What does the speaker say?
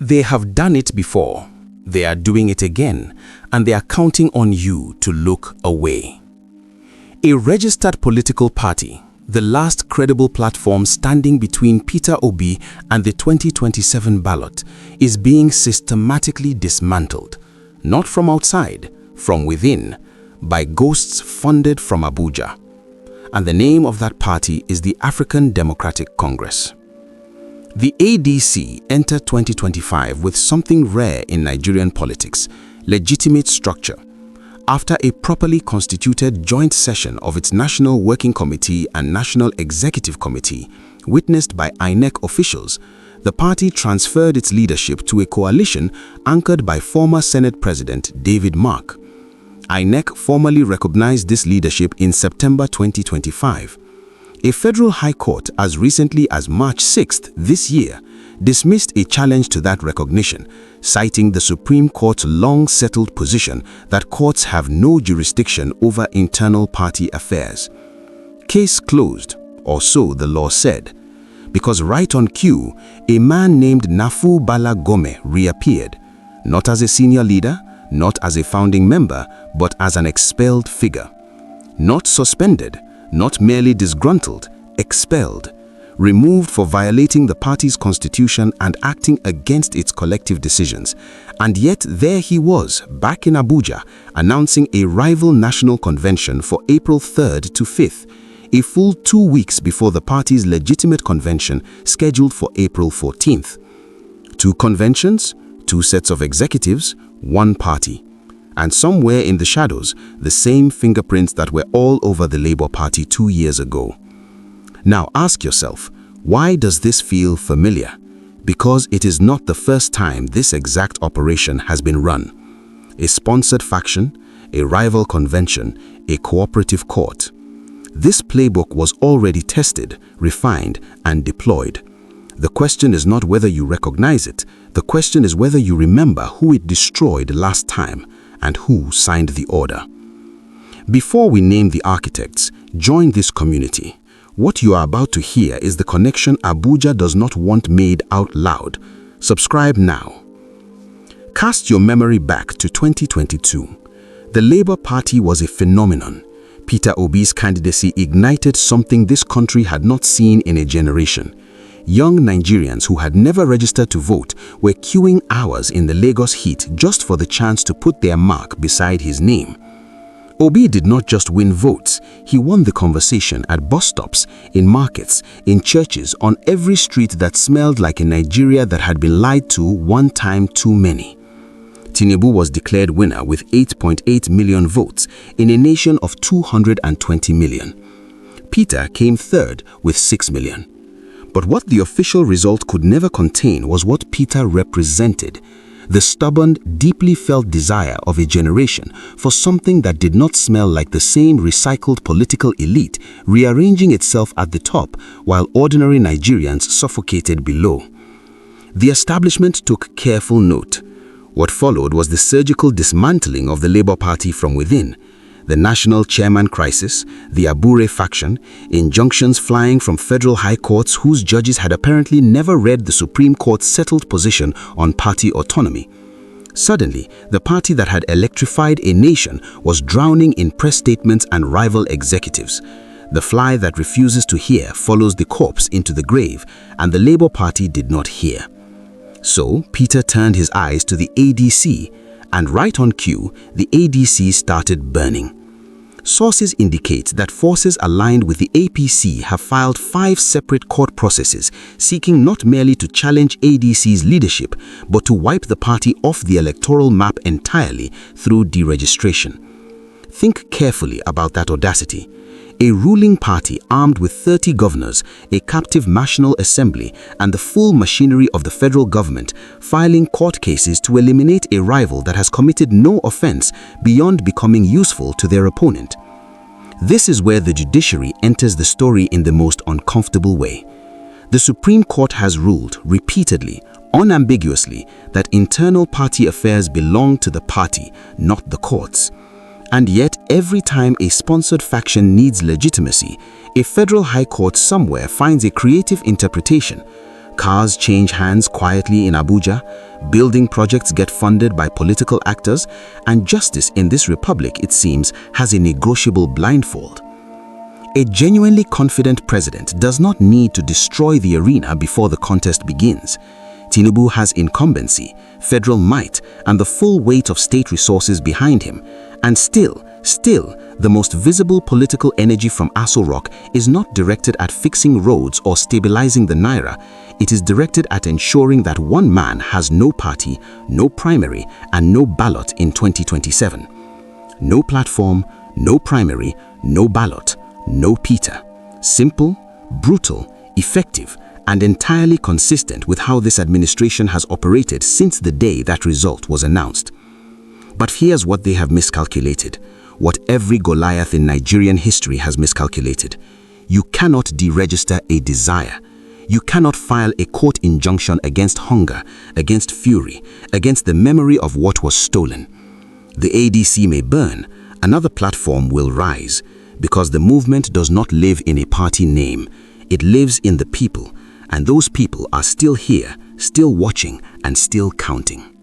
They have done it before, they are doing it again, and they are counting on you to look away. A registered political party, the last credible platform standing between Peter Obi and the 2027 ballot, is being systematically dismantled, not from outside, from within, by ghosts funded from Abuja. And the name of that party is the African Democratic Congress. The ADC entered 2025 with something rare in Nigerian politics: legitimate structure. After a properly constituted joint session of its National Working Committee and National Executive Committee, witnessed by INEC officials, the party transferred its leadership to a coalition anchored by former Senate President David Mark. INEC formally recognized this leadership in September 2025. A federal high court, as recently as March 6th this year, dismissed a challenge to that recognition, citing the Supreme Court's long-settled position that courts have no jurisdiction over internal party affairs. Case closed, or so the law said, because right on cue, a man named Nafiu Bala Gome reappeared, not as a senior leader, not as a founding member, but as an expelled figure. Not suspended, not merely disgruntled, expelled, removed for violating the party's constitution and acting against its collective decisions. And yet there he was, back in Abuja, announcing a rival national convention for April 3rd to 5th, a full 2 weeks before the party's legitimate convention scheduled for April 14th. 2 conventions, 2 sets of executives, 1 party. And somewhere in the shadows, the same fingerprints that were all over the Labour Party 2 years ago. Now ask yourself, why does this feel familiar? Because it is not the first time this exact operation has been run. A sponsored faction, a rival convention, a cooperative court. This playbook was already tested, refined, and deployed. The question is not whether you recognize it, the question is whether you remember who it destroyed last time and who signed the order. Before we name the architects, join this community. What you are about to hear is the connection Abuja does not want made out loud. Subscribe now. Cast your memory back to 2022. The Labour Party was a phenomenon. Peter Obi's candidacy ignited something this country had not seen in a generation. Young Nigerians who had never registered to vote were queuing hours in the Lagos heat just for the chance to put their mark beside his name. Obi did not just win votes, he won the conversation at bus stops, in markets, in churches, on every street that smelled like a Nigeria that had been lied to one time too many. Tinubu was declared winner with 8.8 million votes in a nation of 220 million. Peter came third with 6 million. But what the official result could never contain was what Peter represented: the stubborn, deeply felt desire of a generation for something that did not smell like the same recycled political elite rearranging itself at the top while ordinary Nigerians suffocated below. The establishment took careful note. What followed was the surgical dismantling of the Labour Party from within. The national chairman crisis, the Abure faction, injunctions flying from federal high courts whose judges had apparently never read the Supreme Court's settled position on party autonomy. Suddenly, the party that had electrified a nation was drowning in press statements and rival executives. The fly that refuses to hear follows the corpse into the grave, and the Labour Party did not hear. So, Peter turned his eyes to the ADC, and right on cue, the ADC started burning. Sources indicate that forces aligned with the APC have filed 5 separate court processes seeking not merely to challenge ADC's leadership, but to wipe the party off the electoral map entirely through deregistration. Think carefully about that audacity. A ruling party armed with 30 governors, a captive National Assembly, and the full machinery of the federal government filing court cases to eliminate a rival that has committed no offense beyond becoming useful to their opponent. This is where the judiciary enters the story in the most uncomfortable way. The Supreme Court has ruled repeatedly, unambiguously, that internal party affairs belong to the party, not the courts. And yet, every time a sponsored faction needs legitimacy, a federal high court somewhere finds a creative interpretation. Cars change hands quietly in Abuja, building projects get funded by political actors, and justice in this republic, it seems, has a negotiable blindfold. A genuinely confident president does not need to destroy the arena before the contest begins. Tinubu has incumbency, federal might, and the full weight of state resources behind him. And still, the most visible political energy from Aso Rock is not directed at fixing roads or stabilizing the naira. It is directed at ensuring that one man has no party, no primary, and no ballot in 2027. No platform, no primary, no ballot, no Peter. Simple, brutal, effective, and entirely consistent with how this administration has operated since the day that result was announced. But here's what they have miscalculated, what every Goliath in Nigerian history has miscalculated. You cannot deregister a desire. You cannot file a court injunction against hunger, against fury, against the memory of what was stolen. The ADC may burn, another platform will rise, because the movement does not live in a party name. It lives in the people, and those people are still here, still watching, and still counting.